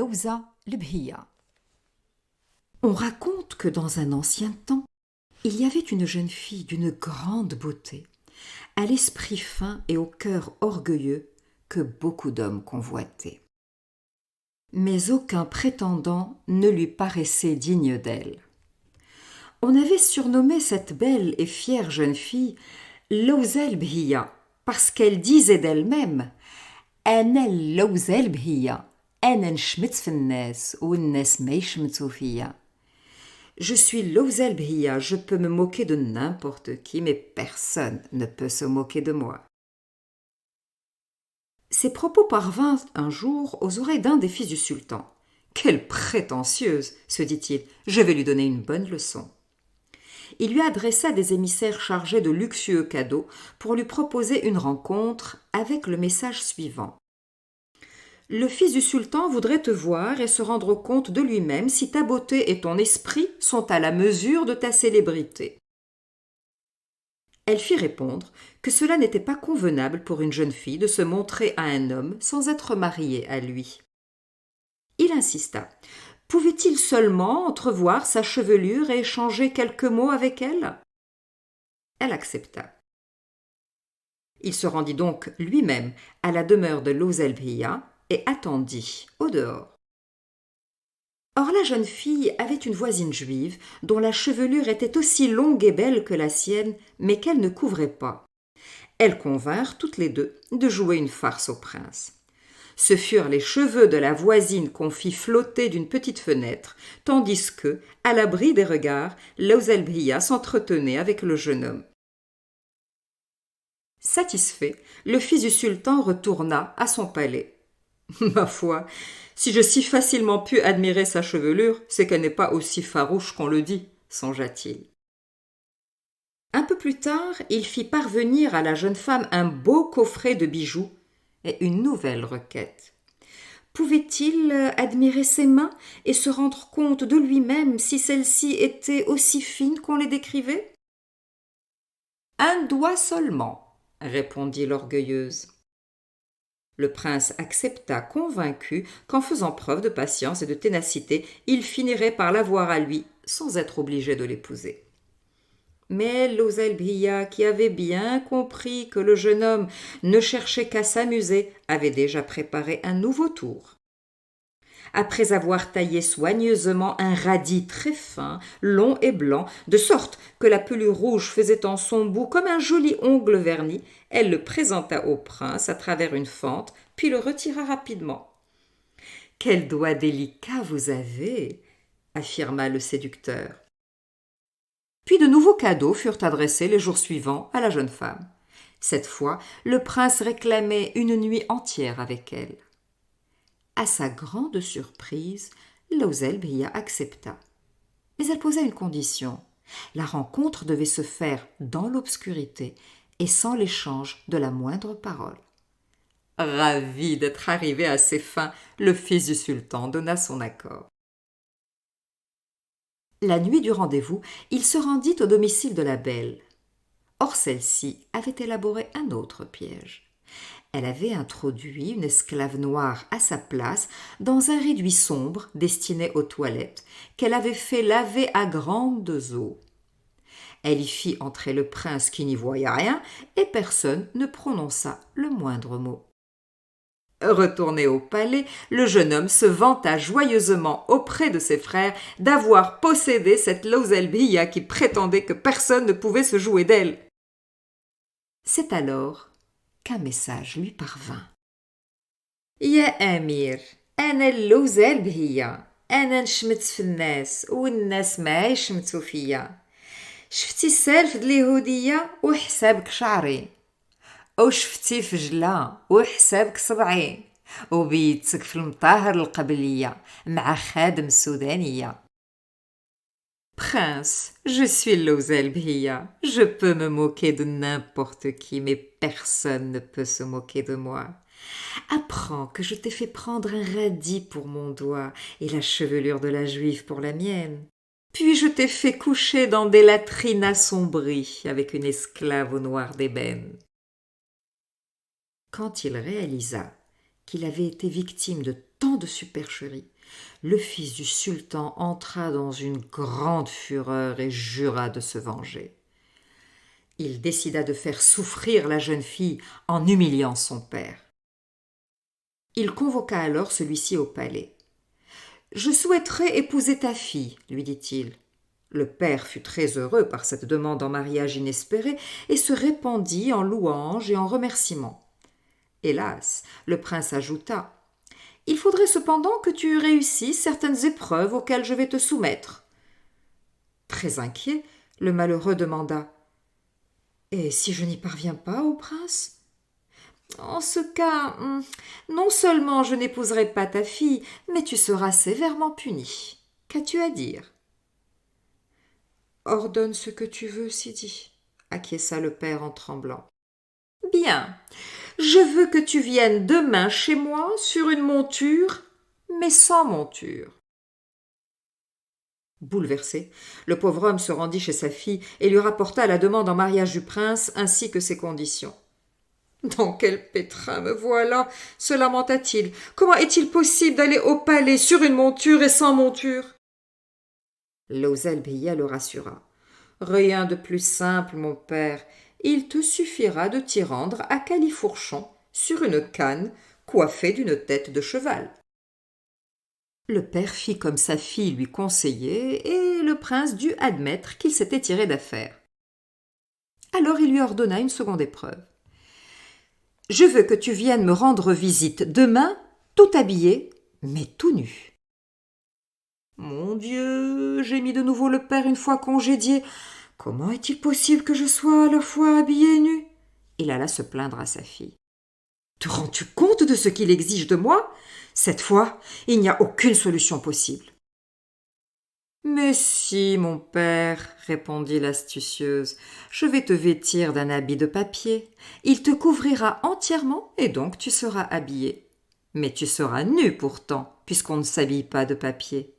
اللوزة البهية. On raconte que dans un ancien temps, il y avait une jeune fille d'une grande beauté, à l'esprit fin et au cœur orgueilleux que beaucoup d'hommes convoitaient. Mais aucun prétendant ne lui paraissait digne d'elle. On avait surnommé cette belle et fière jeune fille Lawza el-Bhiya parce qu'elle disait d'elle-même أنا اللوزة البهية أنا نشمت في الناس والناس ما يشمتوا فيا. Je suis Lawza el-Bhiya, je peux me moquer de n'importe qui, mais personne ne peut se moquer de moi. Ces propos parvinrent un jour aux oreilles d'un des fils du sultan. Quelle prétentieuse, se dit-il, je vais lui donner une bonne leçon. Il lui adressa des émissaires chargés de luxueux cadeaux pour lui proposer une rencontre avec le message suivant. Le fils du sultan voudrait te voir et se rendre compte de lui-même si ta beauté et ton esprit sont à la mesure de ta célébrité. Elle fit répondre que cela n'était pas convenable pour une jeune fille de se montrer à un homme sans être mariée à lui. Il insista. Pouvait-il seulement entrevoir sa chevelure et échanger quelques mots avec elle? Elle accepta. Il se rendit donc lui-même à la demeure de Lawza el-Bhiya et attendit au dehors. Or la jeune fille avait une voisine juive dont la chevelure était aussi longue et belle que la sienne, mais qu'elle ne couvrait pas. Elles convinrent toutes les deux de jouer une farce au prince. Ce furent les cheveux de la voisine qu'on fit flotter d'une petite fenêtre, tandis que, à l'abri des regards, Lawza el-Bhiya s'entretenait avec le jeune homme. Satisfait, le fils du sultan retourna à son palais. Ma foi, si j'ai si facilement pu admirer sa chevelure, c'est qu'elle n'est pas aussi farouche qu'on le dit, songea-t-il. Un peu plus tard, il fit parvenir à la jeune femme un beau coffret de bijoux et une nouvelle requête. Pouvait-il admirer ses mains et se rendre compte de lui-même si celles-ci étaient aussi fines qu'on les décrivait? Un doigt seulement, répondit l'orgueilleuse. Le prince accepta, convaincu qu'en faisant preuve de patience et de ténacité, il finirait par l'avoir à lui sans être obligé de l'épouser. Mais Lawza el-Bhiya, qui avait bien compris que le jeune homme ne cherchait qu'à s'amuser, avait déjà préparé un nouveau tour. Après avoir taillé soigneusement un radis très fin, long et blanc, de sorte que la pelure rouge faisait en son bout comme un joli ongle verni, elle le présenta au prince à travers une fente, puis le retira rapidement. « Quel doigt délicat vous avez !» affirma le séducteur. Puis de nouveaux cadeaux furent adressés les jours suivants à la jeune femme. Cette fois, le prince réclamait une nuit entière avec elle. À sa grande surprise, Lawza el-Bhiya accepta. Mais elle posa une condition. La rencontre devait se faire dans l'obscurité et sans l'échange de la moindre parole. Ravi d'être arrivé à ses fins, le fils du sultan donna son accord. La nuit du rendez-vous, il se rendit au domicile de la belle. Or celle-ci avait élaboré un autre piège. Elle avait introduit une esclave noire à sa place dans un réduit sombre destiné aux toilettes qu'elle avait fait laver à grandes eaux. Elle y fit entrer le prince qui n'y voyait rien et personne ne prononça le moindre mot. Retourné au palais, le jeune homme se vanta joyeusement auprès de ses frères d'avoir possédé cette Lawza el-Bhiya qui prétendait que personne ne pouvait se jouer d'elle. C'est alors qu'un message lui parvint. « Ya Amir, أنا اللوزة البهية أنا نشمت في الناس والناس ما يشمتوا فيا. شفتي السالف د اليهودية وحسابك شعري وشفتي فجلة وحسابك صبعي وبيتك في المطاهر القبلية مع خادم سودانية. Prince, je suis Lawza el-Bhiya. Je peux me moquer de n'importe qui, mais personne ne peut se moquer de moi. Apprends que je t'ai fait prendre un radis pour mon doigt et la chevelure de la juive pour la mienne. Puis je t'ai fait coucher dans des latrines assombries avec une esclave au noir d'ébène. Quand il réalisa qu'il avait été victime de tant de supercheries, Le fils du sultan entra dans une grande fureur et jura de se venger. Il décida de faire souffrir la jeune fille en humiliant son père. Il convoqua alors celui-ci au palais. « Je souhaiterais épouser ta fille, lui dit-il. Le père fut très heureux par cette demande en mariage inespérée et se répandit en louanges et en remerciements. Hélas, le prince ajouta « Il faudrait cependant que tu réussisses certaines épreuves auxquelles je vais te soumettre. » Très inquiet, le malheureux demanda « Et si je n'y parviens pas, ô prince ? » « En ce cas, non seulement je n'épouserai pas ta fille, mais tu seras sévèrement puni. Qu'as-tu à dire ?»« Ordonne ce que tu veux, Sidi, » acquiesça le père en tremblant. « Bien, je veux que tu viennes demain chez moi sur une monture, mais sans monture. » Bouleversé, le pauvre homme se rendit chez sa fille et lui rapporta la demande en mariage du prince ainsi que ses conditions. « Dans quel pétrin me voilà » se lamenta-t-il. « Comment est-il possible d'aller au palais sur une monture et sans monture ?» Lausel Bhiya le rassura. « Rien de plus simple, mon père. Il te suffira de t'y rendre à califourchon, sur une canne, coiffée d'une tête de cheval. » Le père fit comme sa fille lui conseillait, et le prince dut admettre qu'il s'était tiré d'affaire. Alors il lui ordonna une seconde épreuve. « Je veux que tu viennes me rendre visite demain, tout habillé, mais tout nu. » « Mon Dieu, gémit de nouveau le père une fois congédié, comment est-il possible que je sois à la fois habillé et nu ?» Il alla se plaindre à sa fille. « Te rends-tu compte de ce qu'il exige de moi ? Cette fois, il n'y a aucune solution possible. »« Mais si, mon père, répondit l'astucieuse, je vais te vêtir d'un habit de papier. Il te couvrira entièrement et donc tu seras habillé. Mais tu seras nu pourtant, puisqu'on ne s'habille pas de papier. »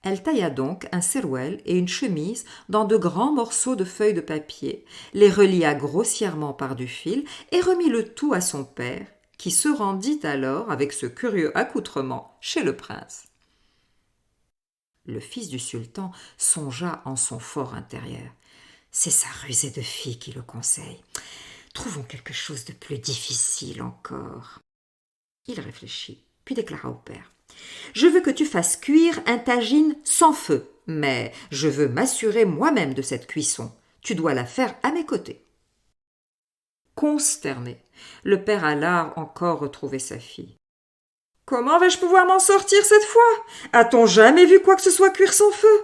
Elle tailla donc un serouel et une chemise dans de grands morceaux de feuilles de papier, les relia grossièrement par du fil et remit le tout à son père, qui se rendit alors avec ce curieux accoutrement chez le prince. Le fils du sultan songea en son fort intérieur. C'est sa rusée de fille qui le conseille. Trouvons quelque chose de plus difficile encore. Il réfléchit, puis déclara au père. Je veux que tu fasses cuire un tagine sans feu, mais je veux m'assurer moi-même de cette cuisson. Tu dois la faire à mes côtés. Consterné, le père alla encore retrouver sa fille. « Comment vais-je pouvoir m'en sortir cette fois ? A-t-on jamais vu quoi que ce soit cuire sans feu ?»«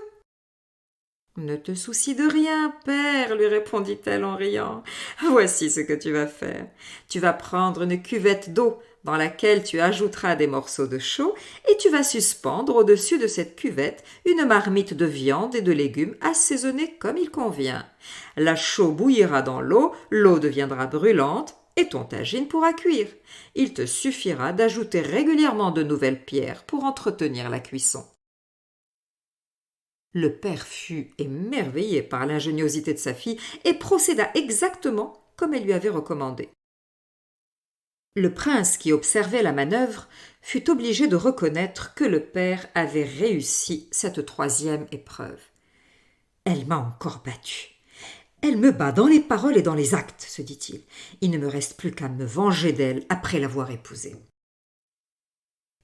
Ne te soucie de rien, père, lui répondit-elle en riant. Voici ce que tu vas faire. Tu vas prendre une cuvette d'eau dans laquelle tu ajouteras des morceaux de chaux et tu vas suspendre au-dessus de cette cuvette une marmite de viande et de légumes assaisonnés comme il convient. La chaux bouillira dans l'eau deviendra brûlante et ton tagine pourra cuire. Il te suffira d'ajouter régulièrement de nouvelles pierres pour entretenir la cuisson. » Le père fut émerveillé par l'ingéniosité de sa fille et procéda exactement comme elle lui avait recommandé. Le prince qui observait la manœuvre fut obligé de reconnaître que le père avait réussi cette troisième épreuve. « Elle m'a encore battu. Elle me bat dans les paroles et dans les actes, se dit-il. Il ne me reste plus qu'à me venger d'elle après l'avoir épousée. »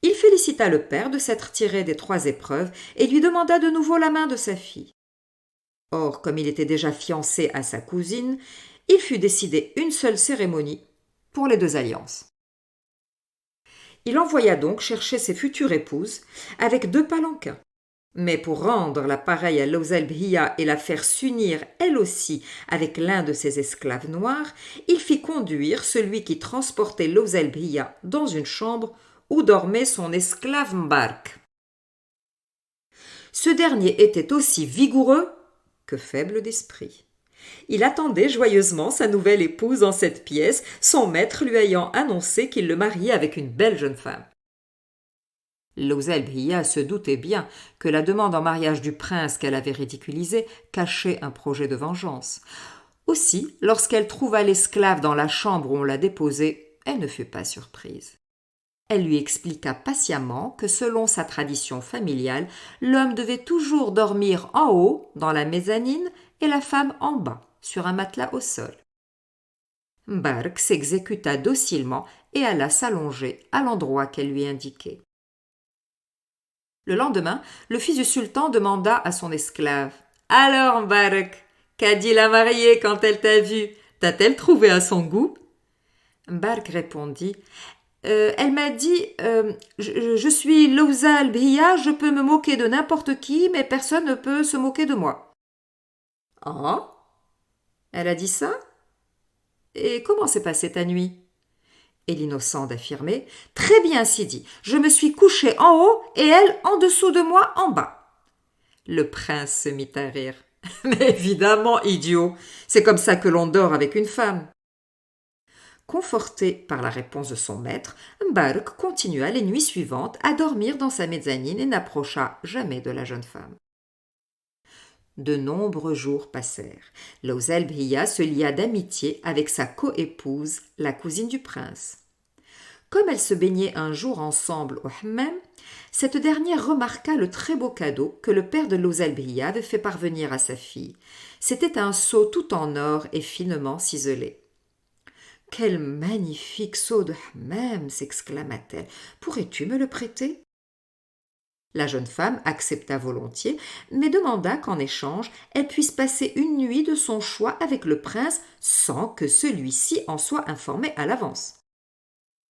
Il félicita le père de s'être tiré des 3 épreuves et lui demanda de nouveau la main de sa fille. Or, comme il était déjà fiancé à sa cousine, il fut décidé une seule cérémonie pour les 2 alliances. Il envoya donc chercher ses futures épouses avec 2 palanquins. Mais pour rendre la pareille à Lausel Bhiya et la faire s'unir elle aussi avec l'un de ses esclaves noirs, il fit conduire celui qui transportait Lausel Bhiya dans une chambre où dormait son esclave Mbark. Ce dernier était aussi vigoureux que faible d'esprit. Il attendait joyeusement sa nouvelle épouse dans cette pièce, son maître lui ayant annoncé qu'il le mariait avec une belle jeune femme. Lausel Bhiya se doutait bien que la demande en mariage du prince qu'elle avait ridiculisé cachait un projet de vengeance. Aussi, lorsqu'elle trouva l'esclave dans la chambre où on l'a déposé, elle ne fut pas surprise. Elle lui expliqua patiemment que selon sa tradition familiale, l'homme devait toujours dormir en haut, dans la mezzanine, et la femme en bas, sur un matelas au sol. Bark s'exécuta docilement et alla s'allonger à l'endroit qu'elle lui indiquait. Le lendemain, le fils du sultan demanda à son esclave « Alors, Bark, qu'a dit la mariée quand elle t'a vu? T'a-t-elle trouvé à son goût ?» Bark répondit elle m'a dit je suis Louza al-Bhiya, je peux me moquer de n'importe qui, mais personne ne peut se moquer de moi. Ah, elle a dit ça? Et comment s'est passée ta nuit? Et l'innocent d'affirmer très bien, Sidi, je me suis couché en haut et elle en dessous de moi en bas. Le prince se mit à rire. Mais évidemment, idiot, c'est comme ça que l'on dort avec une femme. Conforté par la réponse de son maître, Bark continua les nuits suivantes à dormir dans sa mezzanine et n'approcha jamais de la jeune femme. De nombreux jours passèrent. Louza el-Bhiya se lia d'amitié avec sa coépouse, la cousine du prince. Comme elles se baignaient un jour ensemble au hammam, cette dernière remarqua le très beau cadeau que le père de Louza el-Bhiya avait fait parvenir à sa fille. C'était un seau tout en or et finement ciselé. « Quel magnifique seau de hammam !» s'exclama-t-elle. « Pourrais-tu me le prêter ?» La jeune femme accepta volontiers, mais demanda qu'en échange, elle puisse passer une nuit de son choix avec le prince sans que celui-ci en soit informé à l'avance.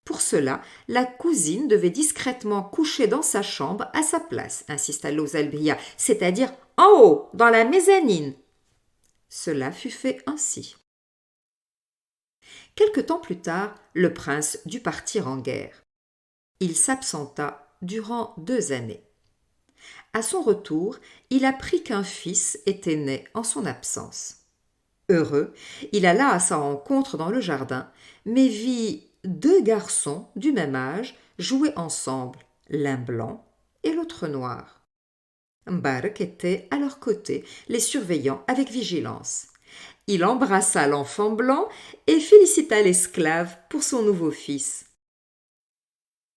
Pour cela, la cousine devait discrètement coucher dans sa chambre à sa place, insista Louza el-Bhiya, c'est-à-dire en haut, dans la mezzanine. Cela fut fait ainsi. Quelque temps plus tard, le prince dut partir en guerre. Il s'absenta durant 2 années. À son retour, il apprit qu'un fils était né en son absence. Heureux, il alla à sa rencontre dans le jardin, mais vit 2 garçons du même âge jouer ensemble, l'un blanc et l'autre noir. Bark était à leur côté, les surveillant avec vigilance. Il embrassa l'enfant blanc et félicita l'esclave pour son nouveau fils.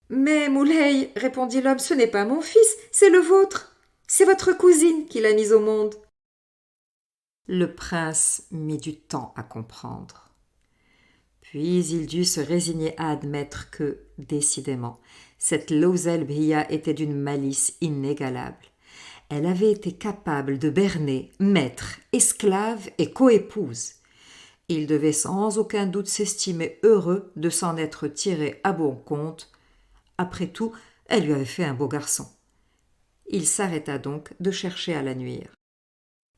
« Mais, Moulay, répondit l'homme, ce n'est pas mon fils, c'est le vôtre. C'est votre cousine qui l'a mis au monde. » Le prince mit du temps à comprendre. Puis il dut se résigner à admettre que, décidément, cette Louza el-Bhiya était d'une malice inégalable. Elle avait été capable de berner maître, esclave et coépouse. Il devait sans aucun doute s'estimer heureux de s'en être tiré à bon compte. Après tout, elle lui avait fait un beau garçon. Il s'arrêta donc de chercher à la nuire.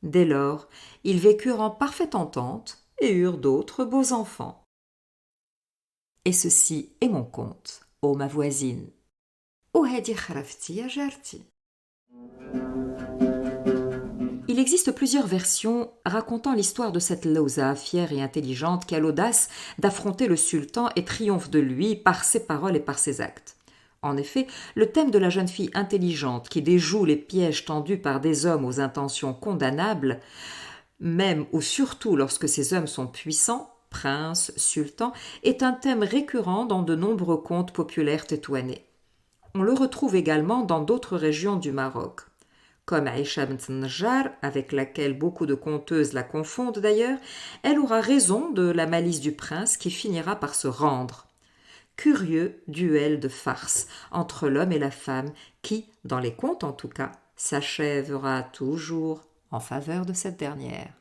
Dès lors, ils vécurent en parfaite entente et eurent d'autres beaux enfants. Et ceci est mon conte, ô ma voisine. وهذه خرفتي يا جارتي. Il existe plusieurs versions racontant l'histoire de cette Louza, fière et intelligente, qui a l'audace d'affronter le sultan et triomphe de lui par ses paroles et par ses actes. En effet, le thème de la jeune fille intelligente qui déjoue les pièges tendus par des hommes aux intentions condamnables, même ou surtout lorsque ces hommes sont puissants, princes, sultans, est un thème récurrent dans de nombreux contes populaires tétouanais. On le retrouve également dans d'autres régions du Maroc. Comme Aïcha bint Najjar, avec laquelle beaucoup de conteuses la confondent d'ailleurs, elle aura raison de la malice du prince qui finira par se rendre. Curieux duel de farce entre l'homme et la femme qui, dans les contes en tout cas, s'achèvera toujours en faveur de cette dernière.